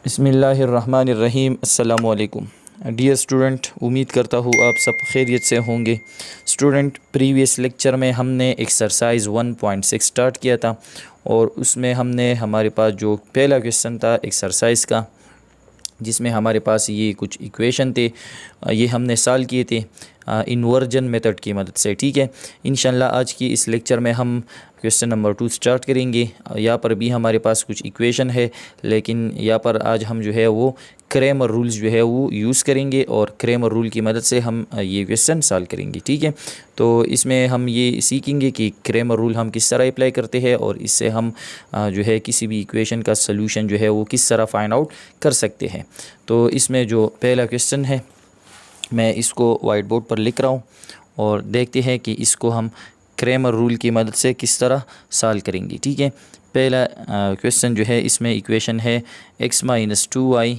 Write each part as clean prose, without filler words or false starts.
बिस्मिल्लाहिर्रहमानिर्रहीम। अस्सलामु अलैकुम डियर स्टूडेंट, उम्मीद करता हूँ आप सब खैरियत से होंगे। स्टूडेंट, प्रीवियस लेक्चर में हमने एक्सरसाइज 1.6 स्टार्ट किया था और उसमें हमने हमारे पास जो पहला क्वेश्चन था एक्सरसाइज का, जिसमें हमारे पास ये कुछ इक्वेशन थे, ये हमने सॉल्व किए थे इन्वर्जन मेथड की मदद से। ठीक है, इंशाल्लाह आज की इस लेक्चर में हम क्वेश्चन नंबर 2 स्टार्ट करेंगे। यहाँ पर भी हमारे पास कुछ इक्वेशन है, लेकिन यहाँ पर आज हम जो है वो क्रेमर रूल्स जो है वो यूज़ करेंगे और क्रेमर रूल की मदद से हम ये क्वेश्चन सॉल्व करेंगे। ठीक है, तो इसमें हम ये सीखेंगे कि क्रेमर रूल हम किस तरह अप्लाई करते हैं और इससे हम जो है किसी भी इक्वेशन का सलूशन जो है वो किस तरह फाइंड आउट कर सकते हैं। तो इसमें जो पहला क्वेश्चन है, मैं इसको वाइट बोर्ड पर लिख रहा हूँ और देखते हैं कि इसको हम क्रेमर रूल की मदद से किस तरह सॉल्व करेंगे। ठीक है, पहला क्वेश्चन जो है, इसमें इक्वेशन है x - 2y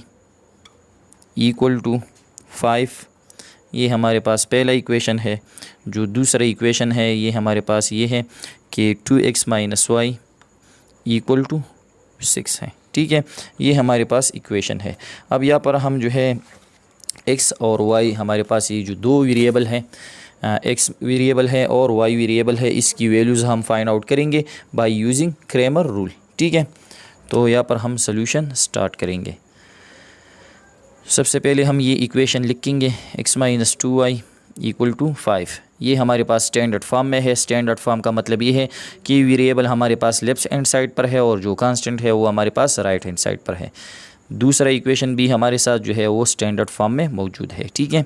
= 5। ये हमारे पास पहला इक्वेशन है। जो दूसरा इक्वेशन है ये हमारे पास ये है कि 2x - y = 6 है। ठीक है, ये हमारे पास इक्वेशन है। अब यहाँ पर हम जो है x और y, हमारे पास ये जो दो वेरिएबल हैं, x वेरिएबल है और y वेरिएबल है, इसकी वैल्यूज़ हम फाइंड आउट करेंगे बाय यूजिंग क्रेमर रूल। ठीक है, तो यहाँ पर हम सॉल्यूशन स्टार्ट करेंगे। सबसे पहले हम ये इक्वेशन लिखेंगे x - 2y = 5। ये हमारे पास स्टैंडर्ड फॉर्म में है। स्टैंडर्ड फॉर्म का मतलब ये है कि वेरिएबल हमारे पास लेफ्ट हैंड साइड पर है और जो कांस्टेंट है वो हमारे पास राइट हैंड साइड पर है। दूसरा इक्वेशन भी हमारे साथ जो है वो स्टैंडर्ड फॉर्म में मौजूद है। ठीक है,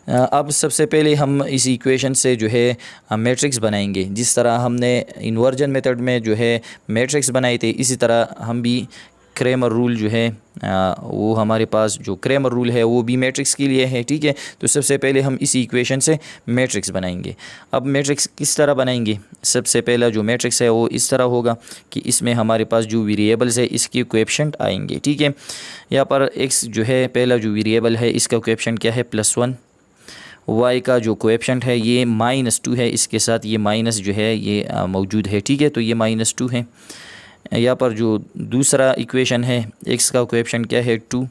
अब सबसे पहले हम इस इक्वेशन से जो है मैट्रिक्स बनाएंगे। जिस तरह हमने इन्वर्जन मेथड में जो है मैट्रिक्स बनाए थे, इसी तरह हम भी क्रेमर रूल जो है वो हमारे पास जो क्रेमर रूल है वो भी मैट्रिक्स के लिए है। ठीक है, तो सबसे पहले हम इस इक्वेशन से मैट्रिक्स बनाएंगे। अब मैट्रिक्स किस तरह बनाएंगे? सबसे पहला जो मैट्रिक्स है वो इस तरह होगा कि इसमें हमारे पास जो वेरिएबल्स है इसके कोएफिशिएंट आएंगे। ठीक है, यहाँ पर x जो है पहला जो वेरिएबल है इसका कोएफिशिएंट क्या है? +1। y का जो कोएफिशिएंट है ये -2 है, इसके साथ ये माइनस जो है ये मौजूद है। ठीक है, तो ये -2 है। यहाँ पर जो दूसरा इक्वेशन है, x का कोएफिशिएंट क्या है? 2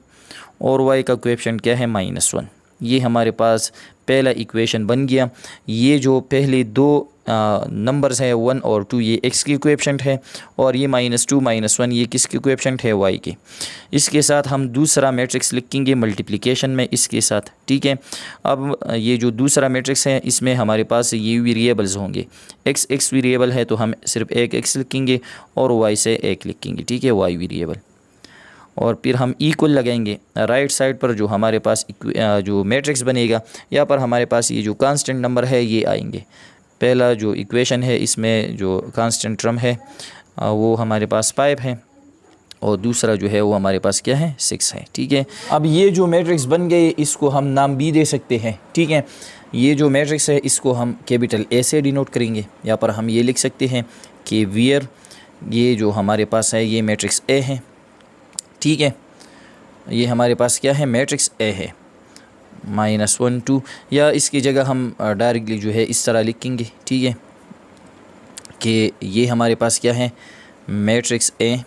और y का कोएफिशिएंट क्या है? -1। ये हमारे पास पहला इक्वेशन बन गया। ये जो पहले दो नंबर्स है 1 और 2, ये x की कोएफिशिएंट है और ये -2 -1 ये किसके कोएफिशिएंट है? y के। इसके साथ हम दूसरा मैट्रिक्स लिखेंगे मल्टीप्लिकेशन में इसके साथ। ठीक है, अब ये जो दूसरा मैट्रिक्स है इसमें हमारे पास ये वेरिएबल्स होंगे। x वेरिएबल है तो हम सिर्फ एक x लिखेंगे और y से 1 लिखेंगे। ठीक है, y वेरिएबल। और फिर हम इक्वल लगाएंगे राइट साइड पर। जो हमारे पास जो मैट्रिक्स बनेगा, यहाँ पर हमारे पास ये जो कांस्टेंट नंबर है ये आएंगे। पहला जो इक्वेशन है इसमें जो कांस्टेंट टर्म है वो हमारे पास 5 है और दूसरा जो है वो हमारे पास क्या है? 6 है। ठीक है, अब ये जो मैट्रिक्स बन गए इसको हम नाम भी दे सकते हैं। ठीक है, ये जो मैट्रिक्स है इसको हम कैपिटल A से डिनोट करेंगे। यहाँ पर हम ये लिख सकते हैं कि वेयर ये जो हमारे पास है ये मैट्रिक्स A है। ठीक है, ये हमारे पास क्या है? मैट्रिक्स A है। -1 2, या इसकी जगह हम डायरेक्टली जो है इस तरह लिखेंगे। ठीक है, कि ये हमारे पास क्या है? Matrix A।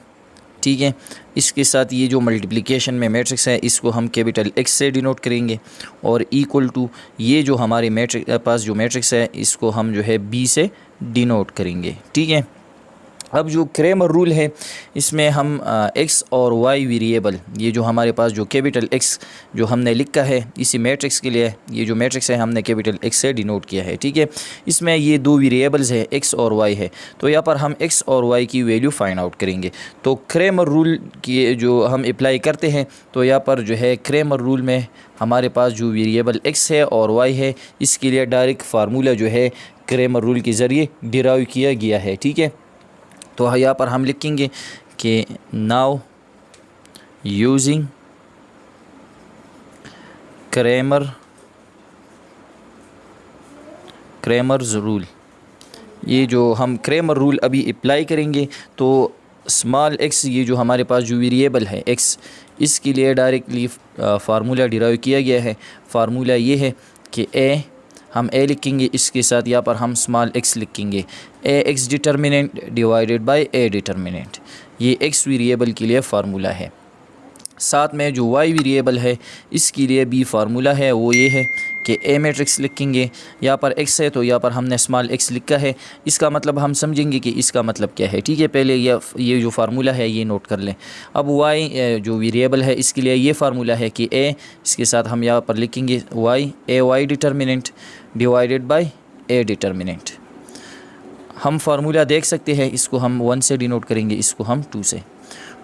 ठीक है, इसके साथ ये जो मल्टीप्लिकेशन में मैट्रिक्स है इसको हम कैपिटल X से डिनोट करेंगे और इक्वल टू ये जो हमारे पास जो मैट्रिक्स है इसको हम जो है B से डिनोट करेंगे। ठीक है, अब जो क्रेमर रूल है इसमें हम x और y वेरिएबल, ये जो हमारे पास जो कैपिटल X जो हमने लिखा है इसी मैट्रिक्स के लिए, ये जो मैट्रिक्स है हमने कैपिटल X से डिनोट किया है। ठीक है, इसमें ये दो वेरिएबल्स है x और y है, तो यहाँ पर हम x और y की वैल्यू फाइंड आउट करेंगे। तो क्रेमर रूल की जो हम अप्लाई करते हैं, तो यहाँ पर जो है क्रेमर रूल में हमारे पास जो वेरिएबल x है और y है इसके लिए डायरेक्ट फार्मूला जो है क्रेमर रूल के ज़रिए डिराइव किया गया है। ठीक है, तो यहाँ पर हम लिखेंगे कि नाउ यूजिंग क्रेमर्स रूल। ये जो हम क्रेमर रूल अभी अप्लाई करेंगे तो स्मॉल x, ये जो हमारे पास जो वेरिएबल है x, इसके लिए डायरेक्टली फार्मूला डिराइव किया गया है। फार्मूला ये है कि हम a लिखेंगे, इसके साथ यहाँ पर हम स्मॉल x लिखेंगे। ax determinant divided by a determinant, ये x वेरिएबल के लिए फार्मूला है। साथ में जो वाई वेरिएबल है इसके लिए बी फार्मूला है वो ये है कि ए मैट्रिक्स लिखेंगे। यहाँ पर एक्स है तो यहाँ पर हमने स्मॉल एक्स लिखा है, इसका मतलब हम समझेंगे कि इसका मतलब क्या है। ठीक है, पहले ये जो फार्मूला है ये नोट कर लें। अब वाई जो वेरिएबल है इसके लिए ये फार्मूला है कि ए, इसके साथ हम यहाँ पर लिखेंगे Y, A Y determinant divided by A determinant. हम फार्मूला देख सकते हैं, इसको हम 1 से डिनोट करेंगे, इसको हम 2 से।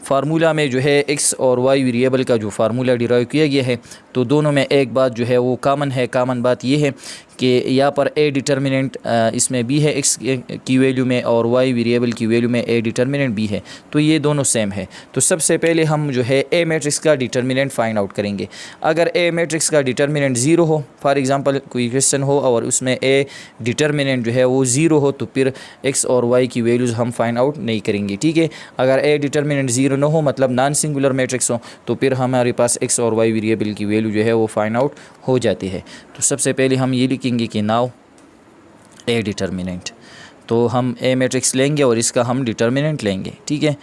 फार्मूला में जो है एक्स और वाई वेरिएबल का जो फार्मूला डिराइव किया गया है तो दोनों में एक बात जो है वो कॉमन है। कॉमन बात ये है कि यहाँ पर ए डिटर्मिनेंट इसमें बी है एक्स की वैल्यू में, और वाई वेरिएबल की वैल्यू में ए डिटर्मिनेंट बी है, तो ये दोनों सेम है। तो सबसे पहले हम जो है ए मैट्रिक्स का डिटर्मिनेंट फाइंड आउट करेंगे। अगर ए मैट्रिक्स का डिटर्मिनेंट 0 हो, फॉर एग्जांपल कोई क्वेश्चन हो और उसमें ए डिटर्मिनेंट जो है वो 0 हो, तो फिर एक्स और वाई की वैल्यूज़ हम फाइंड आउट नहीं करेंगे। ठीक है, अगर ए डिटर्मिनेंट 0 न हो, मतलब नॉन सिंगुलर मैट्रिक्स हो, तो फिर हमारे पास एक्स और वाई वेरिएबल की वैल्यू जो है वो फाइंड आउट हो जाती है। तो सबसे पहले हम ये लिखेंगे कि नाउ ए डिटर्मिनेंट, तो हम ए मैट्रिक्स लेंगे और इसका हम डिटर्मिनेंट लेंगे। ठीक है,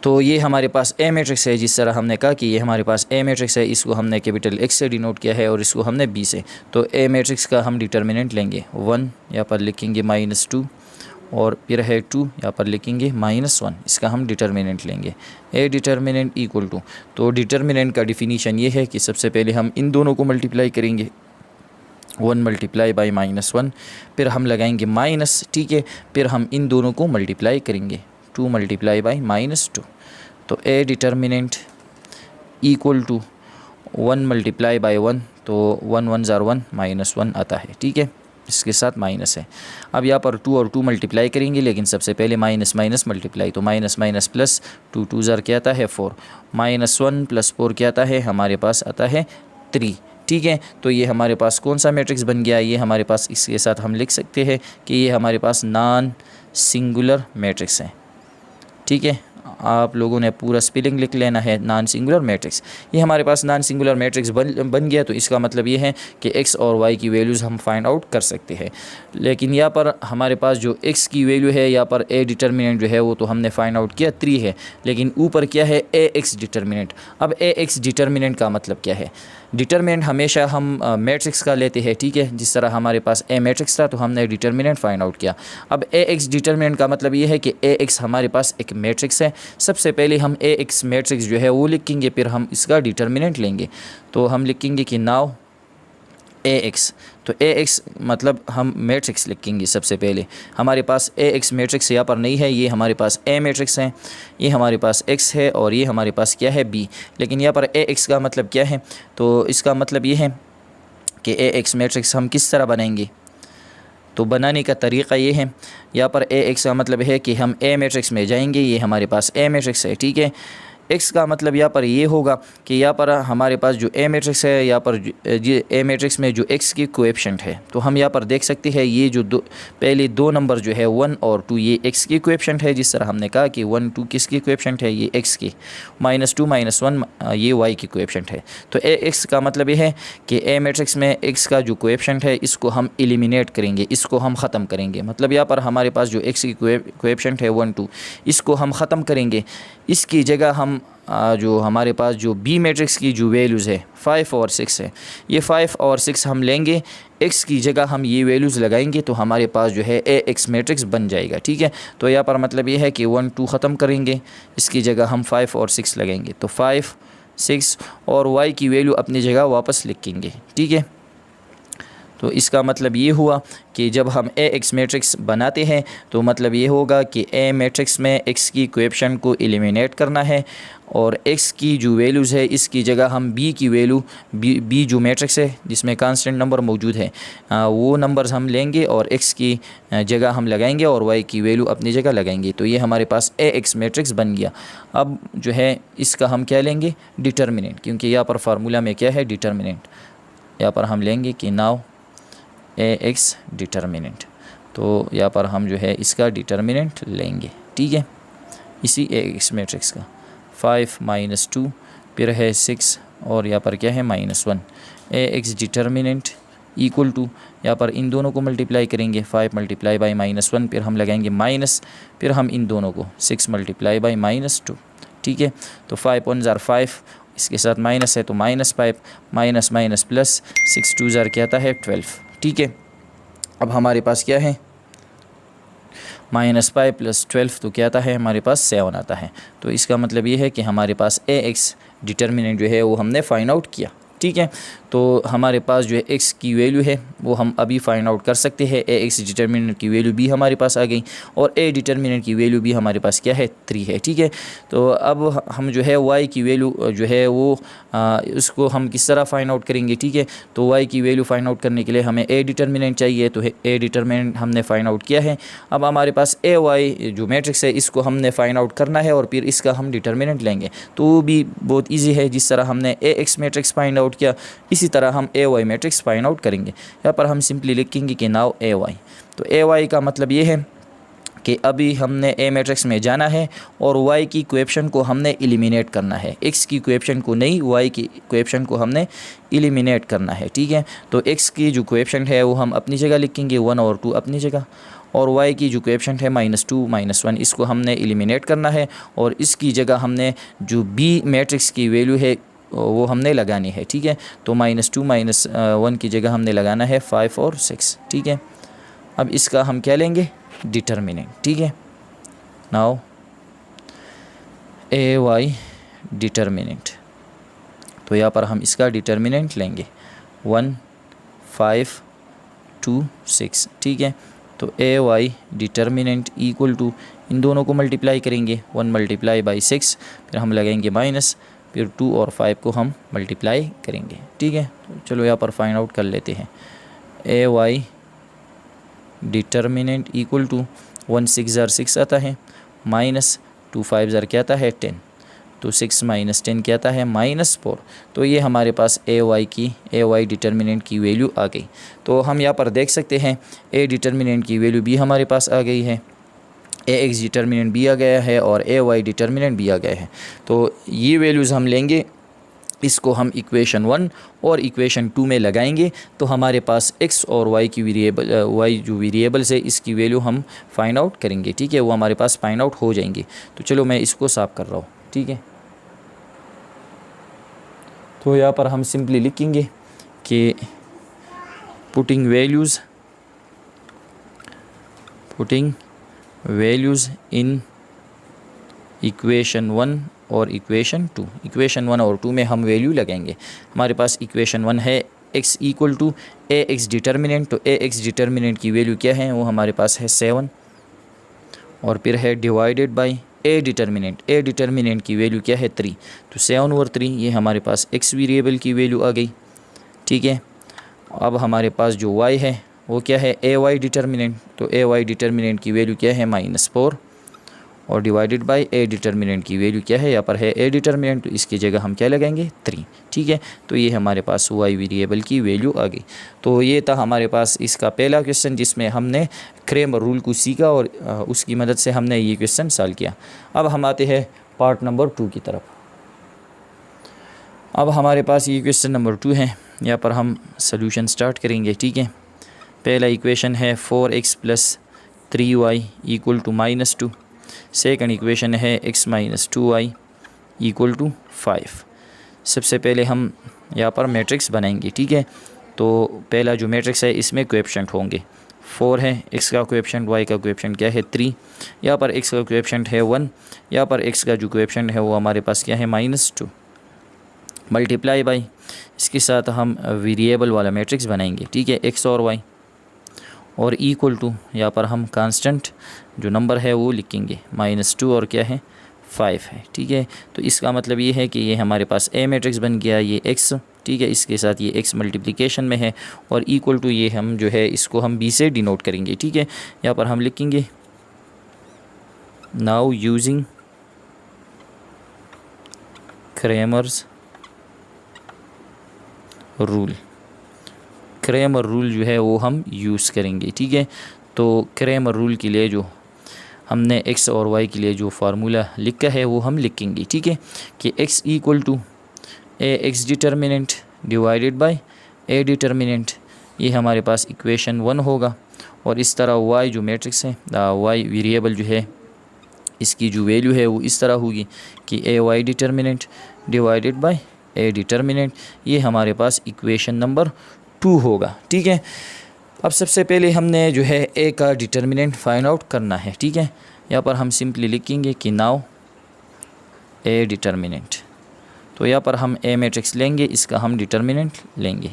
तो ये हमारे पास ए मैट्रिक्स है, जिस तरह हमने कहा कि ये हमारे पास ए मैट्रिक्स है, इसको हमने कैपिटल एक्स से डिनोट किया है और इसको हमने बी से। तो ए मैट्रिक्स का हम डिटर्मिनेंट लेंगे 1, यहाँ पर लिखेंगे -2, और फिर है 2, यहाँ पर लिखेंगे -1, इसका हम डिटर्मिनेंट लेंगे। ए डिटर्मिनेंट इक्वल टू, तो डिटर्मिनेंट का डिफिनीशन ये है कि सबसे पहले हम इन दोनों को मल्टीप्लाई करेंगे, 1 मल्टीप्लाई बाई -1, फिर हम लगाएंगे माइनस। ठीक है, फिर हम इन दोनों को मल्टीप्लाई करेंगे, 2 मल्टीप्लाई बाई -2। तो A determinant equal to 1 multiply by 1, तो 1 1 ज़ार 1 -1 आता है। ठीक है, इसके साथ माइनस है। अब यहाँ पर 2 और 2 मल्टीप्लाई करेंगे, लेकिन सबसे पहले माइनस माइनस मल्टीप्लाई, तो माइनस माइनस प्लस, 2 2 ज़ार क्या आता है 4, -1 + 4 क्या आता है, हमारे पास आता है 3। ठीक है, तो ये हमारे पास कौन सा मैट्रिक्स बन गया, ये हमारे पास, इसके साथ हम लिख सकते हैं कि ये हमारे पास नॉन सिंगुलर मैट्रिक्स है। ठीक है, आप लोगों ने पूरा स्पेलिंग लिख लेना है, नॉन सिंगुलर मैट्रिक्स। ये हमारे पास नॉन सिंगुलर मैट्रिक्स बन गया, तो इसका मतलब ये है कि एक्स और वाई की वैल्यूज़ हम फाइंड आउट कर सकते हैं। लेकिन यहाँ पर हमारे पास जो एक्स की वैल्यू है, यहाँ पर ए डिटर्मिनेंट जो है वो तो हमने फाइंड आउट किया 3 है, लेकिन ऊपर क्या है, ए एक्स डिटर्मिनेंट। अब ए एक्स डिटर्मिनेंट का मतलब क्या है, डिटर्मिनेंट हमेशा हम मैट्रिक्स का लेते हैं। ठीक है, जिस तरह हमारे पास ए मैट्रिक्स था तो हमने डिटर्मिनेंट फाइंड आउट किया। अब ए एक्स डिटर्मिनेंट का मतलब ये है कि ए एक्स हमारे पास एक मैट्रिक्स है। सबसे पहले हम ए एक्स मैट्रिक्स जो है वो लिखेंगे, फिर हम इसका डिटर्मिनेंट लेंगे। तो हम लिखेंगे कि नाउ ए एक्स, तो ए एक्स मतलब हम मैट्रिक्स लिखेंगे। सबसे पहले हमारे पास ए एक्स मैट्रिक्स यहाँ पर नहीं है, ये हमारे पास ए मैट्रिक्स है, ये हमारे पास एक्स है और ये हमारे पास क्या है, बी। लेकिन यहाँ पर ए एक्स का मतलब क्या है, तो इसका मतलब ये है कि ए एक्स मैट्रिक्स हम किस तरह बनाएंगे। तो बनाने का तरीक़ा ये है, यहाँ पर ए एक्स का मतलब है कि हम ए मैट्रिक्स में जाएंगे, ये हमारे पास ए मैट्रिक्स है। ठीक है, एक्स का मतलब यहाँ पर ये होगा कि यहाँ पर हमारे पास जो ए मैट्रिक्स है, यहाँ पर ये ए मैट्रिक्स में जो एक्स की कोएफिशिएंट है, तो हम यहाँ पर देख सकते हैं ये जो पहले 2 नंबर जो है 1 और 2, ये एक्स की कोएफिशिएंट है। जिस तरह हमने कहा कि 1 2 किसकी कोएफिशिएंट है, ये एक्स की, -2 -1 ये वाई की कोएफिशिएंट है। तो ए एक्स का मतलब ये है कि ए मैट्रिक्स में एक्स का जो कोएफिशिएंट है इसको हम एलिमिनेट करेंगे, इसको हम ख़त्म करेंगे। मतलब यहाँ पर हमारे पास जो एक्स की कोएफिशिएंट है 1 2, इसको हम ख़त्म करेंगे। इसकी जगह हम जो हमारे पास जो बी मैट्रिक्स की जो वैल्यूज़ है 5 और 6 है, ये 5 और 6 हम लेंगे, एक्स की जगह हम ये वैल्यूज़ लगाएंगे, तो हमारे पास जो है ए एक्स मैट्रिक्स बन जाएगा। ठीक है, तो यहाँ पर मतलब ये है कि 1 2 ख़त्म करेंगे, इसकी जगह हम 5 और 6 लगाएंगे, तो 5 6 और वाई की वैल्यू अपनी जगह वापस लिखेंगे। ठीक है, तो इसका मतलब ये हुआ कि जब हम ए एक्स मैट्रिक्स बनाते हैं तो मतलब ये होगा कि ए मैट्रिक्स में एक्स की कोएफिशिएंट को एलिमिनेट करना है, और एक्स की जो वैल्यूज़ है इसकी जगह हम बी की वैल्यू, बी जो मैट्रिक्स है जिसमें कांस्टेंट नंबर मौजूद है, वो नंबर्स हम लेंगे और एक्स की जगह हम लगाएंगे और वाई की वैल्यू अपनी जगह लगाएंगे। तो ये हमारे पास ए एक्स मैट्रिक्स बन गया। अब जो है इसका हम क्या लेंगे, डिटर्मिनेंट, क्योंकि यहाँ पर फार्मूला में क्या है, डिटर्मिनेंट। यहाँ पर हम लेंगे कि नाउ ए एक्स डिटर्मिनेंट, तो यहाँ पर हम जो है इसका डिटर्मिनेंट लेंगे। ठीक है, इसी ए एक्स मैट्रिक्स का 5 -2 फिर है 6 और यहाँ पर क्या है -1। ए एक्स डिटर्मिनेंट इक्वल टू, यहाँ पर इन दोनों को मल्टीप्लाई करेंगे, 5 मल्टीप्लाई बाई -1, फिर हम लगाएंगे माइनस, फिर हम इन दोनों को 6 मल्टीप्लाई बाई -2, ठीक है। तो 5 1 ज़ार 5, इसके साथ माइनस है तो -5, माइनस माइनस प्लस, 6 2 ज़ार क्या आता है 12, ठीक है। अब हमारे पास क्या है, -5 + 12 तो क्या आता है हमारे पास 7 आता है। तो इसका मतलब ये है कि हमारे पास AX डिटर्मिनेंट जो है वो हमने फाइंड आउट किया, ठीक है। तो हमारे पास जो है x की वैल्यू है वो हम अभी फाइंड आउट कर सकते हैं। AX डिटर्मिनेंट की वैल्यू भी हमारे पास आ गई और A डिटर्मिनेंट की वैल्यू भी हमारे पास क्या है 3 है, ठीक है। तो अब हम जो है y की वैल्यू जो है वो उसको हम किस तरह फाइंड आउट करेंगे, ठीक है। तो y की वैल्यू फाइंड आउट करने के लिए हमें A डिटर्मिनेंट चाहिए, तो A डिटर्मिनेंट हमने फाइंड आउट किया है। अब हमारे पास AY जो मैट्रिक्स है इसको हमने फाइंड आउट करना है और फिर इसका हम डिटर्मिनेंट लेंगे। तो वो भी बहुत ईजी है, जिस तरह हमने AX मैट्रिक्स फाइंड आउट किया इसी तरह हम AY मैट्रिक्स फाइंड आउट करेंगे। यहाँ पर हम सिंपली लिखेंगे कि नाउ AY। तो AY का मतलब ये है कि अभी हमने A मैट्रिक्स में जाना है और Y की कोएफिशिएंट को हमने एलिमिनेट करना है, X की कोएफिशिएंट को नहीं, Y की कोएफिशिएंट को हमने एलिमिनेट करना है, ठीक है। तो X की जो कोएफिशिएंट है वो हम अपनी जगह लिखेंगे, 1 और 2 अपनी जगह, और y की जो कोएफिशिएंट है -2 -1 इसको हमने एलिमिनेट करना है और इसकी जगह हमने जो B मैट्रिक्स की वैल्यू है वो हमने लगानी है, ठीक है। तो -2 -1 की जगह हमने लगाना है 5 और 6, ठीक है। अब इसका हम क्या लेंगे डिटर्मिनेंट, ठीक है। नाउ AY डिटर्मिनेंट, तो यहाँ पर हम इसका डिटर्मिनेंट लेंगे 1 5 2 6, ठीक है। तो AY डिटर्मिनेंट इक्वल टू इन दोनों को मल्टीप्लाई करेंगे, 1 × 6, फिर हम लगाएंगे माइनस, फिर 2 और 5 को हम मल्टीप्लाई करेंगे, ठीक है। तो चलो यहाँ पर फाइंड आउट कर लेते हैं। AY डिटर्मिनेंट इक्वल टू 1 6 ज़ार 6 आता है, -2 5 ज़ार क्या आता है 10, तो 6 - 10 क्या आता है -4। तो ये हमारे पास AY डिटर्मिनेंट की वैल्यू आ गई। तो हम यहाँ पर देख सकते हैं A डिटर्मिनेंट की वैल्यू भी हमारे पास आ गई है, AX डिटर्मिनेंट भी आ गया है और AY डिटर्मिनेंट भी आ गया है। तो ये वैल्यूज़ हम लेंगे, इसको हम इक्वेशन 1 और इक्वेशन 2 में लगाएंगे तो हमारे पास x और y की वेरिएबल y जो वेरिएबल्स है इसकी वैल्यू हम फाइंड आउट करेंगे, ठीक है। वो हमारे पास फाइंड आउट हो जाएंगे। तो चलो मैं इसको साफ कर रहा हूँ, ठीक है। तो यहाँ पर हम सिंपली लिखेंगे कि पुटिंग वैल्यूज़ इन इक्वेशन 1 और इक्वेशन 2। इक्वेशन 1 और 2 में हम वैल्यू लगाएंगे। हमारे पास इक्वेशन 1 है x equal to AX determinant, तो AX डिटर्मिनेंट की वैल्यू क्या है वो हमारे पास है 7, और फिर है डिवाइडेड बाय A डिटर्मिनेंट की वैल्यू क्या है 3, तो 7 और 3 ये हमारे पास x वेरिएबल की वैल्यू आ गई, ठीक है। अब हमारे पास जो y है वो क्या है AY डिटर्मिनेंट, तो AY डिटर्मिनेंट की वैल्यू क्या है -4 और डिवाइडेड बाय A डिटर्मिनेंट की वैल्यू क्या है, यहाँ पर है A डिटर्मिनेंट, तो इसकी जगह हम क्या लगाएंगे 3, ठीक है। तो ये हमारे पास y वेरिएबल की वैल्यू आ गई। तो ये था हमारे पास इसका पहला क्वेश्चन जिसमें हमने क्रेमर रूल को सीखा और उसकी मदद से हमने ये क्वेश्चन सॉल्व किया। अब हम आते हैं पार्ट नंबर 2 की तरफ। अब हमारे पास ये क्वेश्चन नंबर 2 है, यहाँ पर हम सोल्यूशन स्टार्ट करेंगे, ठीक है। पहला इक्वेशन है 4x + 3y = -2। सेकंड इक्वेशन है x - 2y = 5। सबसे पहले हम यहाँ पर मैट्रिक्स बनाएंगे, ठीक है। तो पहला जो मैट्रिक्स है इसमें कोएफिशिएंट होंगे, 4 है, x का कोएफिशिएंट, y का कोएफिशिएंट क्या है 3, यहाँ पर x का कोएफिशिएंट है 1, यहाँ पर x का जो कोएफिशिएंट है वो हमारे पास क्या है -2, मल्टीप्लाई बाई इसके साथ हम वेरिएबल वाला मैट्रिक्स बनाएंगे, ठीक है, x और y, और इक्वल टू यहाँ पर हम कांस्टेंट जो नंबर है वो लिखेंगे -2 और क्या है 5 है, ठीक है। तो इसका मतलब ये है कि ये हमारे पास A मैट्रिक्स बन गया, ये x, ठीक है, इसके साथ ये x मल्टीप्लिकेशन में है और इक्वल टू ये हम जो है इसको हम B से डिनोट करेंगे, ठीक है। यहाँ पर हम लिखेंगे now using Cramer's rule. Cramer rule जो है वो हम यूज़ करेंगे, ठीक है। तो क्रेमर रूल के लिए जो हमने x और y के लिए जो फार्मूला लिखा है वो हम लिखेंगे, ठीक है, कि x = AX determinant divided by A determinant, ये हमारे पास इक्वेशन 1 होगा। और इस तरह y जो मैट्रिक्स है, y वेरिएबल जो है इसकी जो वैल्यू है वो इस तरह होगी कि A Y determinant divided by A determinant, ये हमारे पास इक्वेशन नंबर 2 होगा। ठीक है, अब सबसे पहले हमने जो है ए का डिटर्मिनेंट फाइंड आउट करना है। ठीक है, यहाँ पर हम सिंपली लिखेंगे कि नाउ ए डिटर्मिनेंट, तो यहाँ पर हम ए मैट्रिक्स लेंगे, इसका हम डिटर्मिनेंट लेंगे।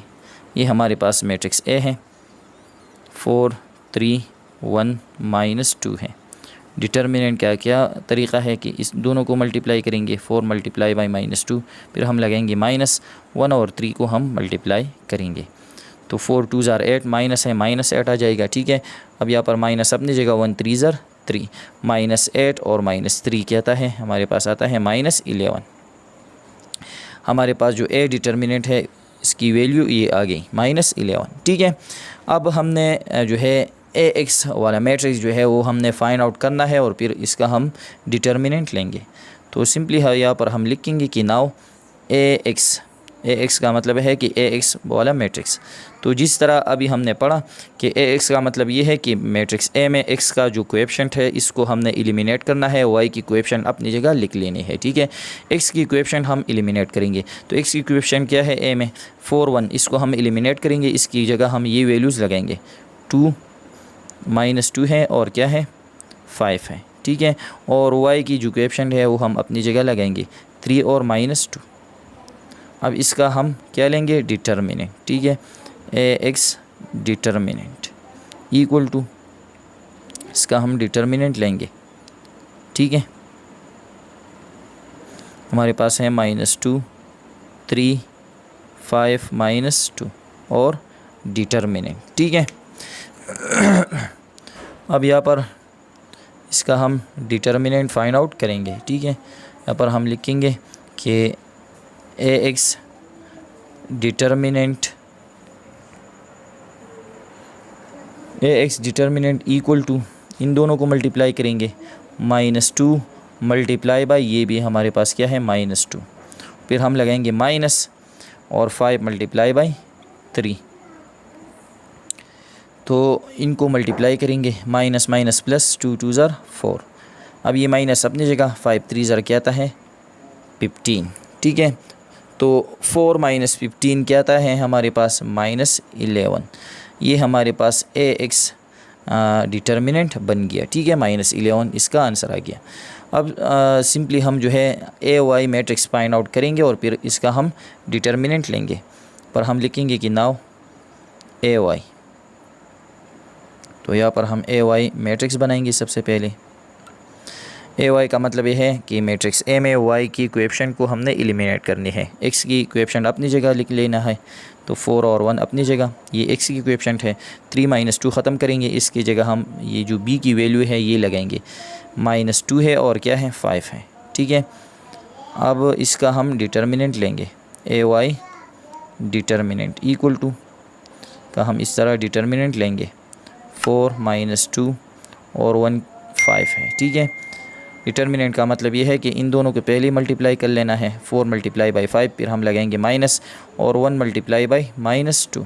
ये हमारे पास मैट्रिक्स ए है, 4 3 1 -2 है। डिटर्मिनेंट का क्या तरीक़ा है कि इस दोनों को मल्टीप्लाई करेंगे, 4 मल्टीप्लाई बाई -2, फिर हम लगाएंगे -1 और 3 को हम मल्टीप्लाई करेंगे, तो 4 2 ज़ार 8, माइनस है -8 आ जाएगा। ठीक है, अब यहाँ पर माइनस अपनी जगह, 1 3 ज़ार 3, -8 और -3 क्या आता है हमारे पास, आता है -11। हमारे पास जो ए डिटर्मिनेंट है इसकी वैल्यू ये आ गई -11। ठीक है, अब हमने जो है ए एक्स वाला मैट्रिक्स जो है वो हमने फाइंड आउट करना है और फिर इसका हम डिटर्मिनेंट लेंगे। तो सिंपली यहाँ पर हम लिखेंगे कि नाउ ए एक्स का मतलब है कि ए एक्स वाला मैट्रिक्स। तो जिस तरह अभी हमने पढ़ा कि ए एक्स का मतलब ये है कि मैट्रिक्स ए में एक्स का जो कोएफिशिएंट है इसको हमने एलिमिनेट करना है, वाई की कोएफिशिएंट अपनी जगह लिख लेनी है। ठीक है, एक्स की कोएफिशिएंट हम एलिमिनेट करेंगे, तो एक्स की कोएफिशिएंट क्या है ए में 4 1, इसको हम एलिमिनेट करेंगे, इसकी जगह हम ये वैल्यूज़ लगाएंगे, 2 -2 है और क्या है 5 है। ठीक है, और वाई की जो कोएफिशिएंट है वो हम अपनी जगह लगाएंगे, 3 और -2। अब इसका हम क्या लेंगे, डिटर्मिनेंट। ठीक है, ए एक्स डिटर्मिनेंट इक्वल टू, इसका हम डिटर्मिनेंट लेंगे। ठीक है, हमारे पास है -2 3 5 -2 और डिटर्मिनेंट। ठीक है, अब यहाँ पर इसका हम डिटर्मिनेंट फाइंड आउट करेंगे। ठीक है, यहाँ पर हम लिखेंगे कि ए एक्स डिटर्मिनेंट इक्वल टू, इन दोनों को मल्टीप्लाई करेंगे, -2 मल्टीप्लाई बाय ये भी हमारे पास क्या है -2, फिर हम लगाएंगे माइनस और 5 मल्टीप्लाई बाय 3, तो इनको मल्टीप्लाई करेंगे, माइनस माइनस प्लस, 2 2 ज़ार 4। अब ये माइनस अपनी जगह, 5 3 ज़ार क्या आता है 15। ठीक है, तो 4 -15 क्या आता है हमारे पास -11। ये हमारे पास ए एक्स डिटर्मिनेंट बन गया। ठीक है, -11 इसका आंसर आ गया। अब सिंपली हम जो है ए वाई मैट्रिक्स फाइंड आउट करेंगे और फिर इसका हम डिटर्मिनेंट लेंगे, पर हम लिखेंगे कि नाउ ए वाई, तो यहाँ पर हम ए वाई मैट्रिक्स बनाएंगे। सबसे पहले ए वाई का मतलब ये है कि मैट्रिक्स ए में वाई की कोएफिशिएंट को हमने एलिमिनेट करनी है। एक्स की कोएफिशिएंट अपनी जगह लिख लेना है, तो 4 और 1 अपनी जगह, ये एक्स की कोएफिशिएंट है, 3 -2 ख़त्म करेंगे, इसकी जगह हम ये जो बी की वैल्यू है ये लगाएंगे, -2 है और क्या है 5 है। ठीक है, अब इसका हम डिटर्मिनेंट लेंगे, ए वाई डिटर्मिनेंट इक्वल टू का हम इस तरह डिटर्मिनेंट लेंगे, 4 -2 और 1 5 है। ठीक है, डिटर्मिनेंट का मतलब ये है कि इन दोनों को पहले मल्टीप्लाई कर लेना है, 4 मल्टीप्लाई बाई 5, फिर हम लगाएंगे माइनस और 1 मल्टीप्लाई बाई -2,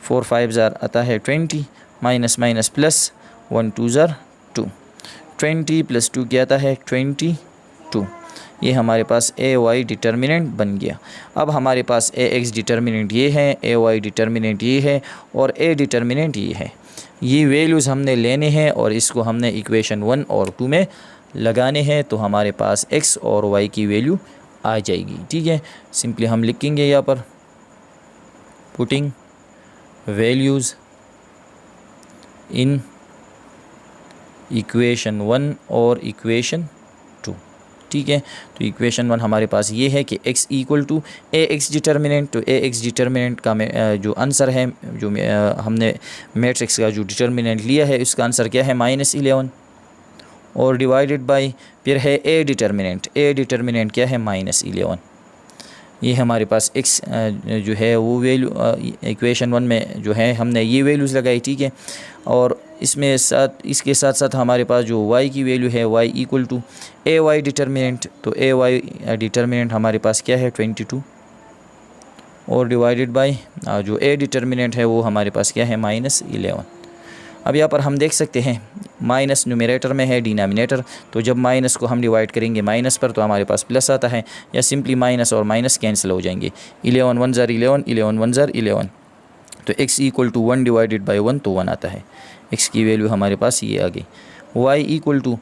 4 5 ज़ार आता है 20, माइनस माइनस प्लस, 1 2 ज़ार 2, 20 + 2 क्या आता है 22। ये हमारे पास ए वाई डिटर्मिनेंट बन गया। अब हमारे पास ए एक्स डिटर्मिनेंट ये है, ए वाई डिटर्मिनेंट ये है और ए डिटर्मिनेंट ये है। ये वैल्यूज़ हमने लेने हैं और इसको हमने इक्वेशन 1 और 2 में लगाने हैं, तो हमारे पास x और y की वैल्यू आ जाएगी। ठीक है, सिंपली हम लिखेंगे यहाँ पर पुटिंग वैल्यूज़ इन इक्वेशन 1 और इक्वेशन 2। ठीक है, तो इक्वेशन 1 हमारे पास ये है कि x equal to A X determinant, तो ए एक्स डिटर्मिनेंट का जो आंसर है, जो हमने मैट्रिक्स का जो डिटर्मिनेंट लिया है उसका आंसर क्या है -11 और डिवाइडेड बाय फिर है ए डिटर्मिनेंट क्या है -11। ये हमारे पास x जो है वो वैल्यू इक्वेशन 1 में जो है हमने ये वैल्यूज़ लगाई। ठीक है, और इसके साथ साथ हमारे पास जो y की वैल्यू है y equal to A Y determinant, तो ए वाई डिटर्मिनेंट हमारे पास क्या है 22 और डिवाइडेड बाय जो ए डिटर्मिनेंट है वो हमारे पास क्या है -11। अब यहाँ पर हम देख सकते हैं माइनस न्यूमरेटर में है, डिनोमिनेटर, तो जब माइनस को हम डिवाइड करेंगे माइनस पर तो हमारे पास प्लस आता है, या सिंपली माइनस और माइनस कैंसिल हो जाएंगे। 11 1 ज़र 11, 11 1 ज़र 11, तो x equal to 1 divided by 1 तो 1 आता है। x की वैल्यू हमारे पास ये आ गई। y इक्वल टू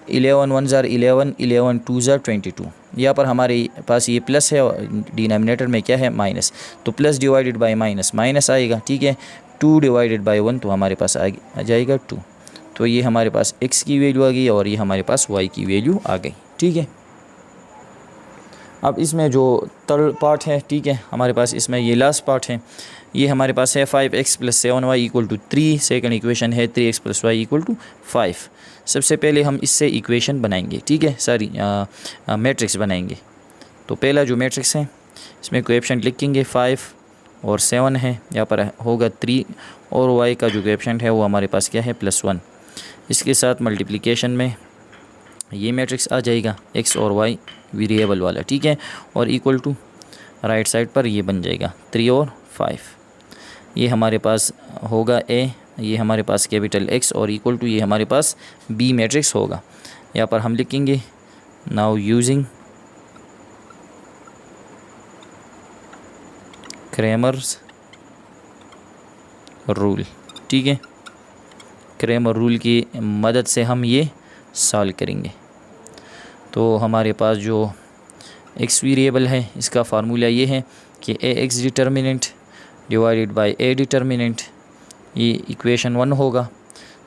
11 1 ज़र 11, 11 2 ज़र 22। यहाँ पर हमारे पास ये प्लस है और डिनोमिनेटर में क्या है माइनस, तो plus divided by minus minus आएगा, ठीक है। 2 डिवाइडेड बाई 1 तो हमारे पास आ जाएगा 2। तो ये हमारे पास x की वैल्यू आ गई और ये हमारे पास y की वैल्यू आ गई, ठीक है। अब इसमें जो थर्ड पार्ट है, ठीक है, हमारे पास इसमें ये लास्ट पार्ट है। ये हमारे पास है 5x plus 7y equal to 3। Second equation है 3x plus y equal to 5। सबसे पहले हम इससे इक्वेशन बनाएंगे, ठीक है, सॉरी मैट्रिक्स बनाएंगे। तो पहला जो मैट्रिक्स है इसमें कोएफिशिएंट लिखेंगे 5 और 7 है, यहाँ पर होगा 3 और y का जो कोएफिशिएंट है वो हमारे पास क्या है +1। इसके साथ मल्टीप्लिकेशन में ये मैट्रिक्स आ जाएगा x और y वेरिएबल वाला, ठीक है, और इक्वल टू राइट साइड पर ये बन जाएगा 3 और 5। ये हमारे पास होगा a, ये हमारे पास कैपिटल X और इक्वल टू ये हमारे पास b मैट्रिक्स होगा। यहाँ पर हम लिखेंगे नाउ यूजिंग क्रैमर्स रूल, ठीक है। क्रैमर रूल की मदद से हम ये सॉल्व करेंगे। तो हमारे पास जो x वेरिएबल है इसका फार्मूला ये है कि ax determinant divided by a determinant, ये इक्वेशन 1 होगा।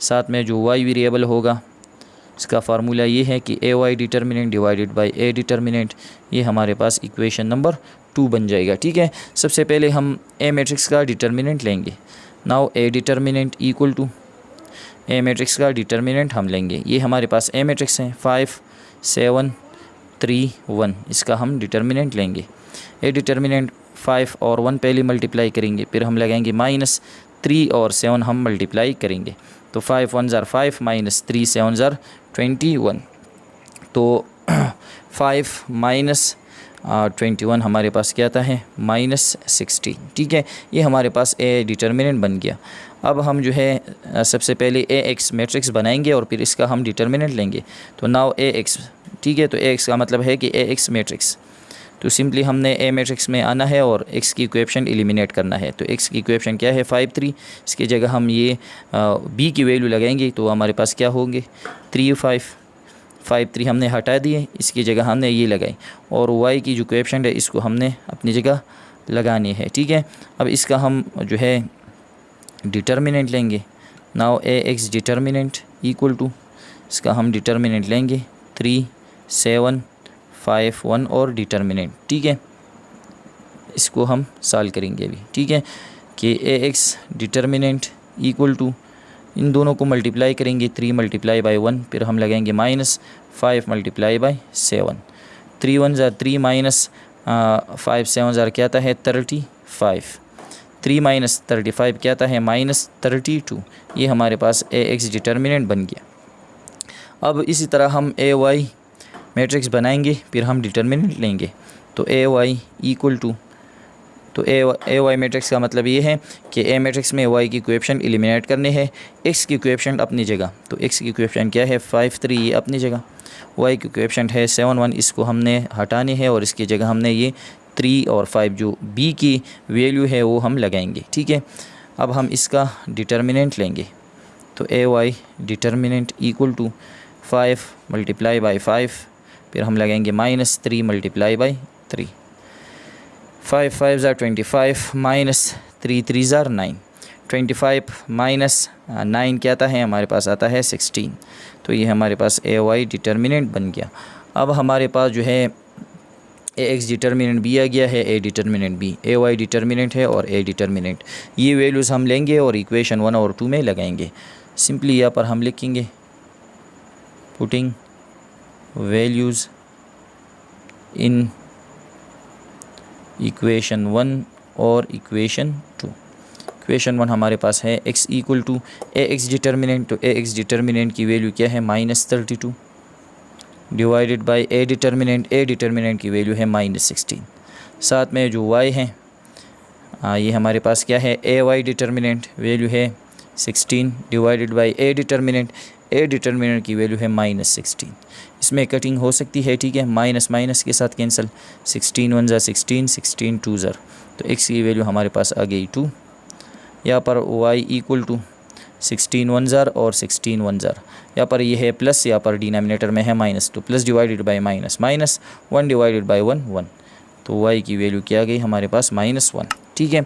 साथ में जो y वेरिएबल होगा इसका फार्मूला ये है कि ay determinant divided by a determinant, ये हमारे पास इक्वेशन नंबर 2 बन जाएगा, ठीक है। सबसे पहले हम a मैट्रिक्स का डिटर्मिनेंट लेंगे। Now a determinant equal to a matrix का डिटर्मिनेंट हम लेंगे। ये हमारे पास a मैट्रिक्स है 5 7 3 1, इसका हम डिटर्मिनेंट लेंगे। a डिटर्मिनेंट 5 और 1 पहले मल्टीप्लाई करेंगे, फिर हम लगाएंगे माइनस 3 और 7 हम मल्टीप्लाई करेंगे। तो 5 1 ज़र 5 माइनस 3 7 ज़र 21, तो 5 माइनस 21 हमारे पास क्या आता है -16, ठीक है। ये हमारे पास a डिटर्मिनेंट बन गया। अब हम जो है सबसे पहले ax मैट्रिक्स बनाएंगे और फिर इसका हम डिटर्मिनेंट लेंगे। तो नाउ ax, ठीक है, तो ax का मतलब है कि ax मैट्रिक्स, तो सिंपली हमने a मैट्रिक्स में आना है और x की कोएफिशिएंट एलिमिनेट करना है। तो x की कोएफिशिएंट क्या है 5 3, इसकी जगह हम ये b की वैल्यू लगाएंगे तो हमारे पास क्या होंगे 3 5 5 3 हमने हटा दिए, इसकी जगह हमने ये लगाई, और y की जो कोएफिशिएंट है इसको हमने अपनी जगह लगानी है, ठीक है। अब इसका हम जो है डिटर्मिनेंट लेंगे। Now ax determinant equal to, इसका हम डिटर्मिनेंट लेंगे 3 7 5 1 और डिटर्मिनेंट, ठीक है। इसको हम सॉल्व करेंगे अभी, ठीक है, कि ax डिटर्मिनेंट इक्वल टू, इन दोनों को मल्टीप्लाई करेंगे 3 मल्टीप्लाई बाई 1, फिर हम लगाएंगे -5 मल्टीप्लाई बाई 7। 3 1 ज़र 3 माइनस 5 7 ज़र क्या आता है 35, 3 माइनस 35 क्या आता है -32। ये हमारे पास ax डिटर्मिनेंट बन गया। अब इसी तरह हम ay मैट्रिक्स बनाएंगे, फिर हम डिटर्मिनेंट लेंगे। तो ay इक्वल टू, तो ay मैट्रिक्स का मतलब ये है कि a मैट्रिक्स में y की कोएफिशिएंट एलिमिनेट करने हैं, x की कोएफिशिएंट अपनी जगह। तो x की कोएफिशिएंट क्या है 5 3, ये अपनी जगह। y की कोएफिशिएंट है 7 1, इसको हमने हटाने हैं और इसकी जगह हमने ये 3 और 5 जो b की वैल्यू है वो हम लगाएंगे, ठीक है। अब हम इसका डिटर्मिनेंट लेंगे। तो ay determinant equal to 5 multiply by 5, फिर हम लगाएंगे -3 मल्टीप्लाई बाई 3। 5 5 ज़र 25 माइनस 3 3 ज़र 9, 25 माइनस 9 क्या आता है हमारे पास आता है 16। तो ये हमारे पास ay डिटर्मिनेंट बन गया। अब हमारे पास जो है ax डिटर्मिनेंट b आ गया है, a determinant b, ay determinant है और a डिटर्मिनेंट, ये वैल्यूज़ हम लेंगे और इक्वेशन 1 और 2 में लगाएंगे। सिंपली यहाँ पर हम लिखेंगे पुटिंग वैल्यूज़ इन इक्वेशन 1 और इक्वेशन 2। इक्वेशन 1 हमारे पास है x equal to ax determinant, तो ax डिटर्मिनेंट की वैल्यू क्या है -32 डिवाइडेड बाय a डिटर्मिनेंट की वैल्यू है -16। साथ में जो y है ये हमारे पास क्या है ay डिटर्मिनेंट वैल्यू है 16 divided by A determinant, A determinant की वैल्यू है -16। इसमें कटिंग हो सकती है, ठीक है, माइनस माइनस के साथ कैंसिल, 16 1 ज़ा 16, 16 2 ज़ा, तो x की वैल्यू हमारे पास आ गई 2। यहाँ पर y इक्वल टू 16 1 ज़ा और 16 1 ज़ा, यहाँ पर ये है प्लस, यहाँ पर डिनोमिनेटर में है माइनस, तो plus divided by minus, minus 1 divided by 1 1, तो y की वैल्यू क्या आ गई हमारे पास -1, ठीक है।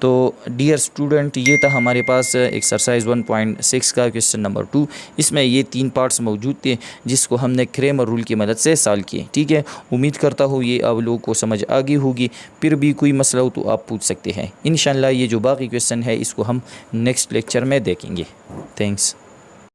तो डियर स्टूडेंट, ये था हमारे पास एक्सरसाइज 1.6 का क्वेश्चन नंबर 2। इसमें ये 3 पार्ट्स मौजूद थे जिसको हमने क्रेमर रूल की मदद से सॉल्व किए, ठीक है। उम्मीद करता हूँ ये आप लोगों को समझ आ गई होगी। फिर भी कोई मसला हो तो आप पूछ सकते हैं। इंशाल्लाह ये जो बाकी क्वेश्चन है इसको हम नेक्स्ट लेक्चर में देखेंगे। थैंक्स।